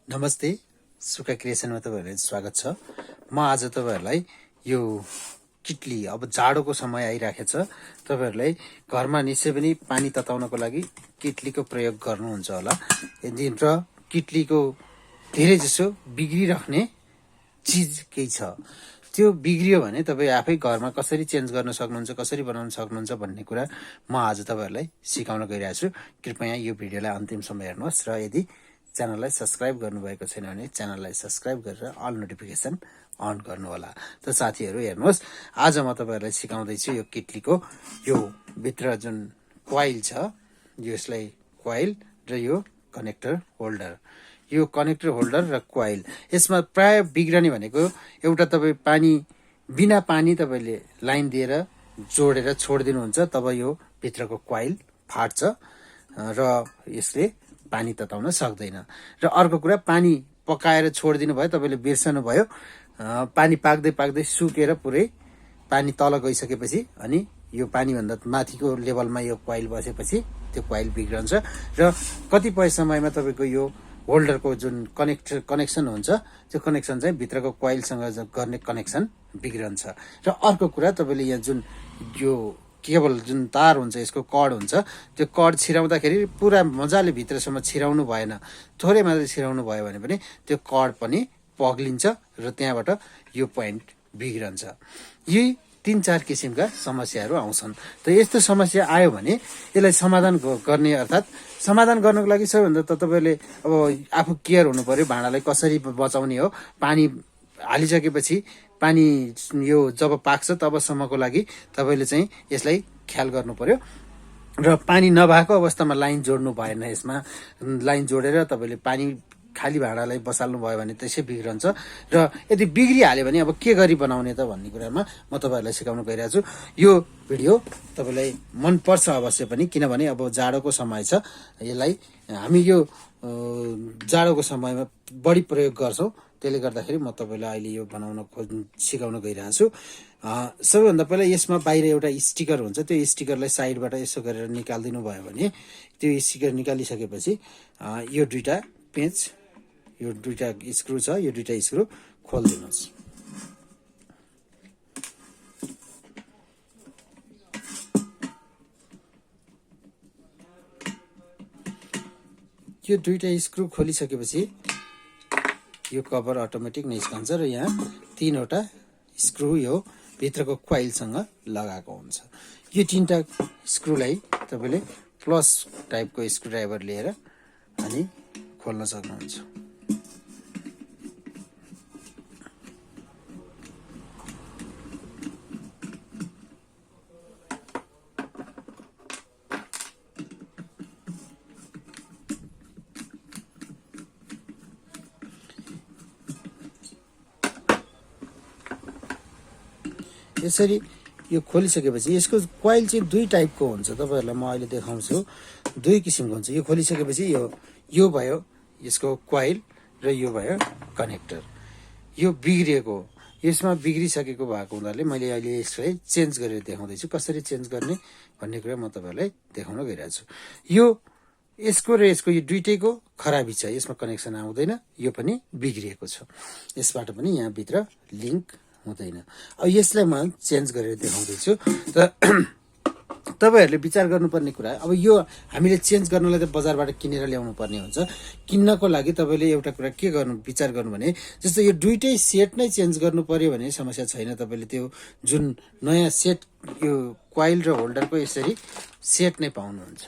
नमस्ते, सुका क्रिएसनमा तपाईहरुलाई स्वागत छ। म आज तपाईहरुलाई यो किटली अब जाडोको समय आइराखेछ, तपाईहरुलाई घरमा निश्चय पनि पानी तताउनको लागि किटलीको प्रयोग गर्नुहुन्छ होला। यदि र किटलीको धेरै जसो बिग्रिराख्ने चीज केही छ, त्यो बिग्रियो भने तपाई आफै घरमा कसरी चेन्ज गर्न सक्नुहुन्छ, कसरी बनाउन सक्नुहुन्छ भन्ने कुरा म आज तपाईहरुलाई सिकाउन गइरहेको छु। कृपया यो भिडियोलाई अन्तिमसम्म हेर्नुहोस् र यदि च्यानललाई सब्स्क्राइब गर्नुभएको छैन भने च्यानललाई सब्स्क्राइब गरेर अल नोटिफिकेसन अन गर्नु होला। त साथीहरु हेर्नुहोस्, आज म तपाईहरुलाई सिकाउँदै छु यो किटलीको यो भित्र जुन कोइल छ, यसलाई कोइल र यो कनेक्टर होल्डर, यो कनेक्टर होल्डर र कोइल, यसमा प्राय बिग्रने भनेको एउटा तपाई पानी बिना पानी तपाईले लाइन दिएर जोडेर छोड्दिनुहुन्छ, तब यो भित्रको कोइल फाट्छ र यसले पानी तताउन सक्दैन। र अर्को कुरा, पानी पकाएर छोडिदिनु भयो, तपाईले बिर्सनु भयो, पानी पाक्दै पाक्दै सुकेर पुरै पानी तल गइसकेपछि अनि यो पानी भन्दा माथिको लेभलमा यो कोइल बसेपछि त्यो कोइल बिग्रन्छ र कतिपय समयमा तपाईको यो होल्डरको जुन कनेक्सन हुन्छ, त्यो कनेक्सन चाहिँ भित्रको कोइलसँग गर्ने कनेक्सन बिग्रन्छ। र अर्को कुरा, तपाईले यहाँ जुन यो केबल जुन तार हुन्छ, यसको कड हुन्छ, त्यो कड छिराउँदाखेरि पुरा मजाले भित्रसम्म छिराउनु भएन, थोरै मात्रै छिराउनु भयो भने पनि त्यो कड पनि पग्लिन्छ र त्यहाँबाट यो पोइन्ट बिग्रन्छ। यी 3-4 किसिमका समस्याहरू आउँछन्। त यस्तो समस्या आयो भने यसलाई समाधान गर्ने, अर्थात् समाधान गर्नको लागि सबैभन्दा त तपाईले अब आफू केयर हुनु पर्यो, भाँडालाई कसरी बचाउने हो। पानी हालिसकेपछि पानी यो जब पाक्छ तबसम्मको लागि तपाईले चाहिँ यसलाई ख्याल गर्नु पर्यो र पानी नभएको अवस्थामा लाइन जोड्नु भएन। यसमा लाइन जोडेर तपाईले पानी खाली भाँडालाई बसाल्नु भयो भने त्यसै बिग्रन्छ। र यदि बिग्रिहाल्यो भने अब के गरी बनाउने त भन्ने कुरामा म तपाईहरुलाई सिकाउन गइरहेको छु। यो भिडियो तपाईलाई मन पर्छ अवश्य पनि, किनभने अब जाडोको समय छ, यसलाई हामी यो जाडोको समयमा बढी प्रयोग गर्छौं। त्यसले गर्दाखेरि म तपाईलाई अहिले यो बनाउन सिकाउन गइरहेको छु। सबैभन्दा पहिला यसमा बाहिर एउटा स्टिकर हुन्छ, त्यो स्टिकरलाई साइडबाट यसो गरेर निकाल्दिनु भयो भने त्यो स्टिकर निकालिसकेपछि यो दुईटा पेच, यो दुईटा स्क्रु छ, यो दुईटा स्क्रु खोल्दिनुस्। यो दुईटा स्क्रु खोलिसकेपछि यो कभर अटोमेटिक निस्कन्छ र यहाँ 3वटा स्क्रु यो भित्रको कोइलसँग लगाएको हुन्छ। यो 3टा स्क्रुलाई तपाईले प्लस टाइपको स्क्रुड्राइभर लिएर अनि खोल्न सक्नुहुन्छ। यसरी यो खोलिसकेपछि यसको कोइल चाहिँ 2 टाइपको हुन्छ, तपाईहरुलाई म अहिले देखाउँछु। 2 किसिमको हुन्छ। यो खोलिसकेपछि यो भयो यसको कोइल र यो भयो कनेक्टर। यो बिग्रिएको, यसमा बिग्रिसकेको भएको हुनाले मैले अहिले यसलाई चेन्ज गरेर देखाउँदै छु। कसरी चेन्ज गर्ने भन्ने कुरा म तपाईहरुलाई देखाउन गइरहेको छु। यो यसको र यसको यो दुईटैको खराबी छ, यसमा कनेक्सन आउँदैन, यो पनि बिग्रिएको छ, यसबाट पनि यहाँ भित्र लिंक हुँदैन। अब यसलाई म चेन्ज गरेर देखाउँदै छु। त तपाईहरुले विचार गर्नुपर्ने कुरा, अब यो हामीले चेन्ज गर्नलाई त बजारबाट किनेर ल्याउनु पर्ने हुन्छ। किन्नको लागि तपाईले एउटा कुरा के गर्नु विचार गर्नु भने, जस्तो यो दुईटै सेट नै चेन्ज गर्नु पर्यो भने समस्या छैन। तपाईले त्यो जुन नयाँ सेट यो कोइल र होल्डरको यसरी सेट नै पाउनुहुन्छ।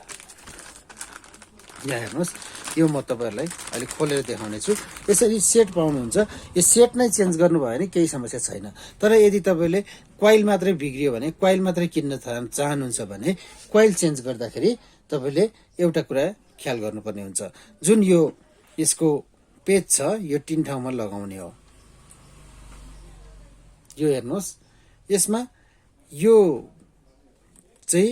यहाँ हेर्नुहोस्, यो म तपाईहरुलाई अहिले खोलेर देखाउने छु। यसरी सेट पाउनुहुन्छ। यो सेट नै चेन्ज गर्नु भयो भने केही समस्या छैन। तर यदि तपाईले कोइल मात्रै बिग्रियो भने, कोइल मात्रै किन्न चाहनुहुन्छ भने कोइल चेन्ज गर्दाखेरि तपाईले एउटा कुरा ख्याल गर्नुपर्ने हुन्छ। जुन यो यसको पेच छ, यो 3 ठाउँमा लगाउने हो। यो हेर्नुहोस्, यसमा यो चाहिँ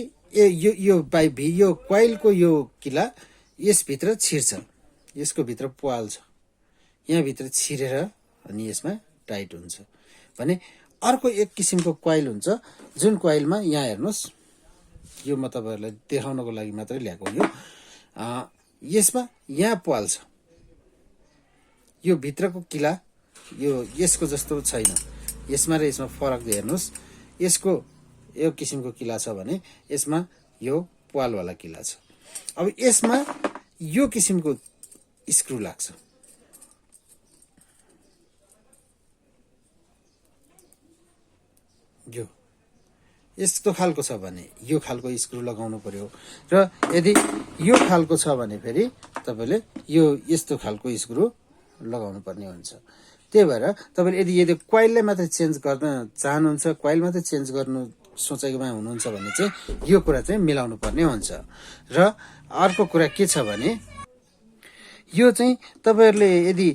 यो पाइप, यो कोइलको यो किला यसभित्र छिर्छ, यसको भित्र प्वाल छ, यहाँ भित्र छिरेर अनि यसमा टाइट हुन्छ भने अर्को एक किसिमको कोइल हुन्छ, जुन कोइलमा यहाँ हेर्नुहोस्, यो म तपाईहरुलाई देखाउनको लागि मात्रै ल्याएको यो। यसमा यहाँ प्वाल छ, यो भित्रको किला यो यसको जस्तो छैन, यसमा र यसमा फरक हेर्नुहोस्। यसको यो किसिमको किला छ भने यसमा यो प्वालवाला किला छ। अब यसमा यो किसिमको स्क्रु लाग्छ। यो यस्तो खालको छ भने यो खालको स्क्रु लगाउनु पर्यो, र यदि यो खालको छ भने फेरि तपाईँले यो यस्तो खालको स्क्रु लगाउनु पर्ने हुन्छ। त्यही भएर तपाईँले यदि कोइललाई मात्रै चेन्ज गर्न चाहनुहुन्छ, कोइल मात्रै चेन्ज गर्नु सोचेकोमा हुनुहुन्छ भने चाहिँ यो कुरा चाहिँ मिलाउनु पर्ने हुन्छ। र अर्को कुरा के छ भने यो चाहिँ तपाईँहरूले यदि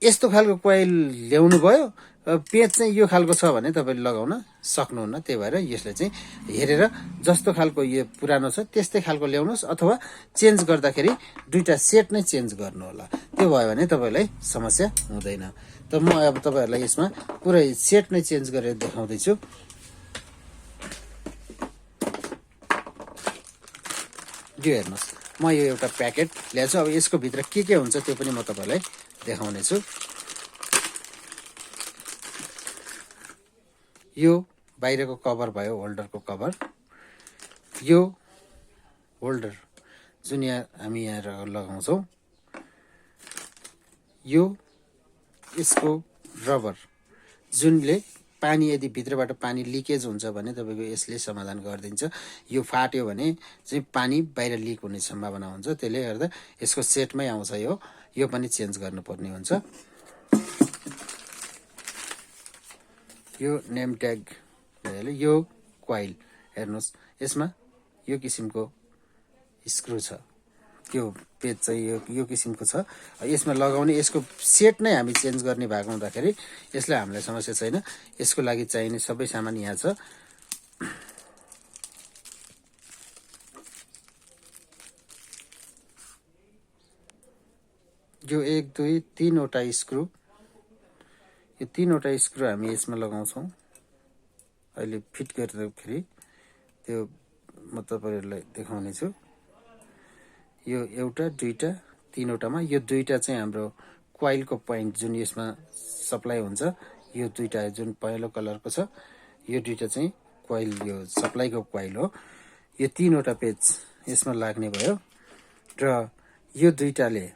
यस्तो खालको कोइल ल्याउनु भयो, पेच चाहिँ यो खालको छ भने तपाईँले लगाउन सक्नुहुन्न। त्यही भएर यसले चाहिँ हेरेर जस्तो खालको यो पुरानो छ त्यस्तै खालको ल्याउनुहोस्, अथवा चेन्ज गर्दाखेरि दुईटा सेट नै चेन्ज गर्नु होला। त्यो भयो भने तपाईँलाई समस्या हुँदैन। त म अब तपाईँहरूलाई यसमा पुरै सेट नै चेन्ज गरेर देखाउँदैछु। यो हेर्नुहोस्, म यो एउटा प्याकेट ल्याएको छु। अब यसको भित्र के हुन्छ त्यो पनि म तपाईँलाई देखाउनेछु। यो बाहिरको कभर भयो, होल्डरको कभर। यो होल्डर जुन हामी यहाँ लगाउँछौँ, यो यसको रबर जुनले पानी यदि भित्रबाट पानी लिकेज हुन्छ भने तपाईँको यसले समाधान गरिदिन्छ। यो फाट्यो भने चाहिँ पानी बाहिर लिक हुने सम्भावना हुन्छ। त्यसले गर्दा यसको सेटमै आउँछ। यो पनि चेन्ज गर्नुपर्ने हुन्छ। यो नेम ट्याग, यो कोइल हेर्नुहोस्, यसमा यो किसिमको स्क्रु छ। त्यो पेज चाहिँ यो किसिमको छ। यसमा लगाउने यसको सेट नै हामी चेन्ज गर्ने भएको हुँदाखेरि यसलाई हामीलाई समस्या छैन। यसको लागि चाहिने सबै सामान यहाँ छ। यो 1 2 3 वटा स्क्रु, यो 3 वटा स्क्रु हामी यसमा लगाउँछौँ। अहिले फिट गर्दाखेरि त्यो म तपाईँहरूलाई देखाउने छु। यो एउटा, दुईटा, तीनवटामा यो दुईटा चाहिँ हाम्रो कोइलको पोइन्ट जुन यसमा सप्लाई हुन्छ, यो दुईटा जुन पहेँलो कलरको छ, यो दुईटा चाहिँ कोइल, यो सप्लाईको कोइल हो। यो 3 वटा पेज यसमा लाग्ने भयो। र यो दुईटाले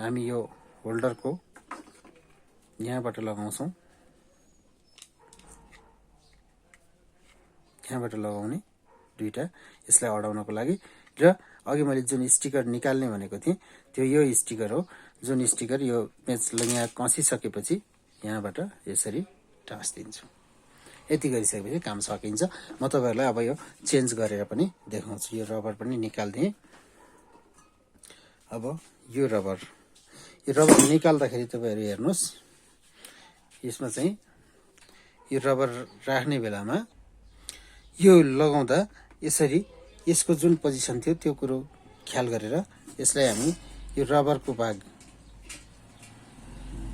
हामी यो होल्डरको यहाँबाट लगाउँछौँ, यहाँबाट लगाउने दुईटा, यसलाई अडाउनको लागि। र अघि मैले जुन स्टिकर निकाल्ने भनेको थिएँ त्यो यो स्टिकर हो, जुन स्टिकर यो पेजलाई यहाँ कसिसकेपछि यहाँबाट यसरी टाँसिदिन्छु। यति गरिसकेपछि काम सकिन्छ। म तपाईँहरूलाई अब यो चेन्ज गरेर पनि देखाउँछु। यो रबर पनि निकाल्दिएँ। अब यो रबर निकाल्दाखेरि तपाईँहरू हेर्नुहोस्, यसमा चाहिँ यो रबर राख्ने बेलामा यो लगाउँदा यसरी यसको जुन पोजिसन थियो त्यो कुरो ख्याल गरेर यसलाई हामी यो रबरको भाग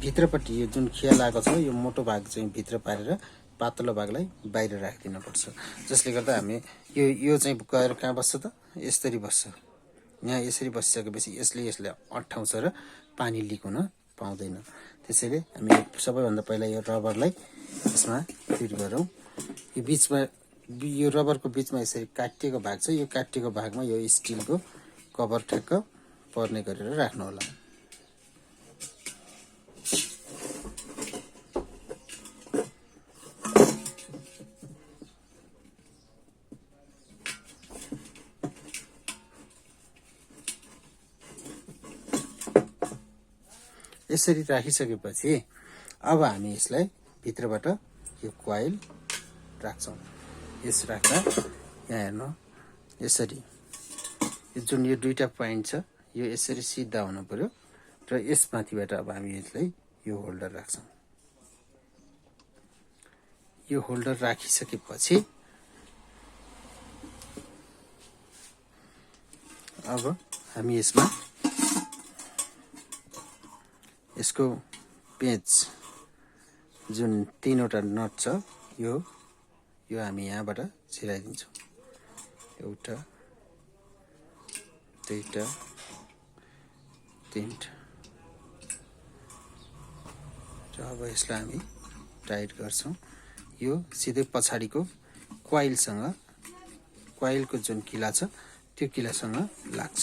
भित्रपट्टि यो जुन खिया लागेको छ यो मोटो भाग चाहिँ भित्र पारेर पातलो भागलाई बाहिर राखिदिनु पर्छ। जसले गर्दा हामी यो चाहिँ गएर कहाँ बस्छ त, यसरी बस्छ। यहाँ यसरी बसिसकेपछि यसले अट्ठाउँछ र पानी लिक हुन पाउँदैन। त्यसैले हामी सबैभन्दा पहिला यो रबरलाई यसमा फिट गरौँ। यो बिचमा यो रबरको बिचमा यसरी काटिएको भाग छ, यो काटिएको भागमा यो स्टिलको कभर ठ्याक्क पर्ने गरेर राख्नु होला। यसरी राखिसकेपछि अब हामी यसलाई भित्रबाट यो कोइल राख्छौँ। यस राख्दा यहाँ हेर्नु यसरी यो जुन यो दुईटा पोइन्ट छ यो यसरी सिधा हुनु पर्यो र यसमाथिबाट अब हामी यसलाई यो होल्डर राख्छौँ। यो होल्डर राखिसकेपछि अब हामी यसमा यसको पेच जुन 3 वटा नट छ यो हामी यहाँबाट छिराइदिन्छौँ। एउटा, दुईटा, तीनटा। अब यसलाई हामी टाइट गर्छौँ। यो सिधै पछाडिको कोइलको जुन किला छ त्यो किलासँग लाग्छ।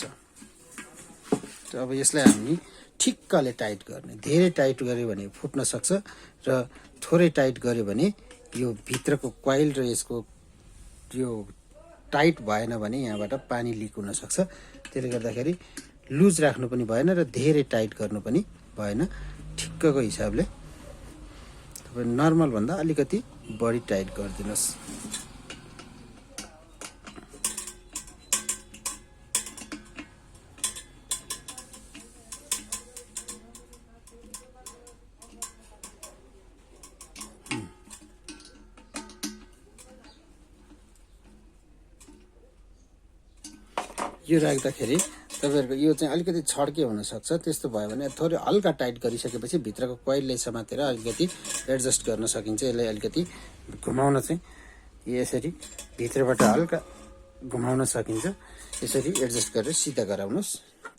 अब यसलाई हामी ठिक्कले टाइट गर्ने। धेरै टाइट गर्यो भने फुट्न सक्छ र थोरै टाइट गर्यो भने यो भित्रको कोइल र यसको यो टाइट भएन भने यहाँबाट पानी लिक हुन सक्छ। त्यसले गर्दाखेरि लुज राख्नु पनि भएन र धेरै टाइट गर्नु पनि भएन। ठिक्कको हिसाबले तपाईँ नर्मल भन्दा अलिकति बढी टाइट गरिदिनुहोस्। यो राख्दाखेरि तपाईहरुको यो चाहिँ अलिकति छड्के हुन सक्छ। त्यस्तो भयो भने थोरै हल्का टाइट गरिसकेपछि भित्रको कोइलले समातेर अलिकति एडजस्ट गर्न सकिन्छ। यसलाई अलिकति घुमाउन चाहिँ यसरी भित्रबाट हल्का घुमाउन सकिन्छ। यसरी एडजस्ट गरेर सिधा गराउनुस्।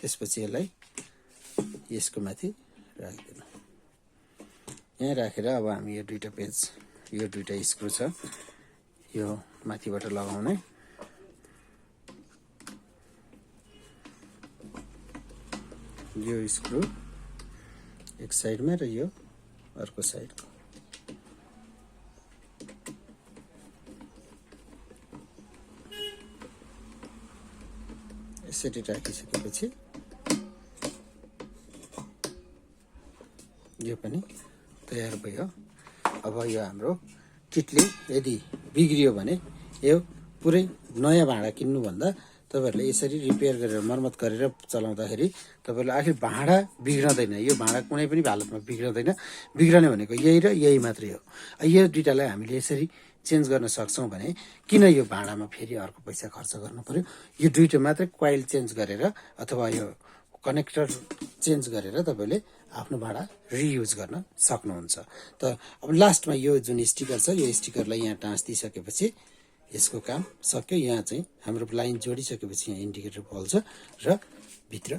त्यसपछि यसलाई यसको माथि राख्दिनु। यहाँ राखेर अब हामी यो दुईटा पेज, यो दुईटा स्क्रु छ, यो माथिबाट लगाउने। यो स्क्रु एक साइडमा र यो अर्को साइडको। यसरी राखिसकेपछि यो पनि तयार भयो। अब यो हाम्रो किटली यदि बिग्रियो भने यो पुरै नयाँ भाँडा किन्नुभन्दा तपाईहरुले यसरी रिपेयर गरेर मर्मत गरेर चलाउँदाखेरि तपाईहरुले आखिर भाँडा बिग्रदैन। यो भाँडा कुनै पनि हालतमा बिग्रदैन। बिग्रने भनेको यही र यही मात्रै हो। यो दुईटालाई हामीले यसरी चेन्ज गर्न सक्छौं भने किन यो भाँडामा फेरि अर्को पैसा खर्च गर्नु पर्यो। यो दुईटा मात्रै कोइल चेन्ज गरेर अथवा यो कनेक्टर चेन्ज गरेर तपाईले आफ्नो भाँडा रियुज गर्न सक्नुहुन्छ। त अब लास्टमा यो जुन स्टिकर छ यो स्टिकरलाई यहाँ टाँसिदिसकेपछि यसको काम सक्यो। यहाँ चाहिँ हाम्रो लाइन जोडिसकेपछि यहाँ इन्डिकेटर बल्छ र भित्र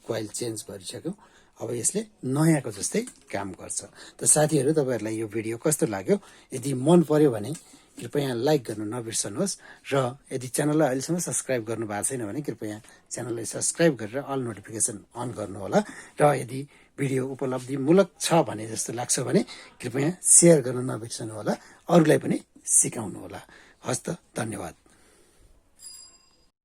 कोइल चेन्ज गरिसक्यो। अब यसले नयाँको जस्तै काम गर्छ। त साथीहरु, तपाईहरुलाई यो भिडियो कस्तो लाग्यो? यदि मन पर्यो भने कृपया लाइक गर्न नबिर्सनुहोस् र यदि च्यानललाई अहिलेसम्म सब्स्क्राइब गर्नु भएको छैन भने कृपया च्यानललाई सब्स्क्राइब गरेर अल नोटिफिकेसन अन गर्नु होला। र यदि भिडियो उपलब्धिमूलक छ भने जस्तो लाग्छ भने कृपया शेयर गर्न नबिर्सनु होला। अरूलाई पनि सिकाउनु होला। हस्त, धन्यवाद।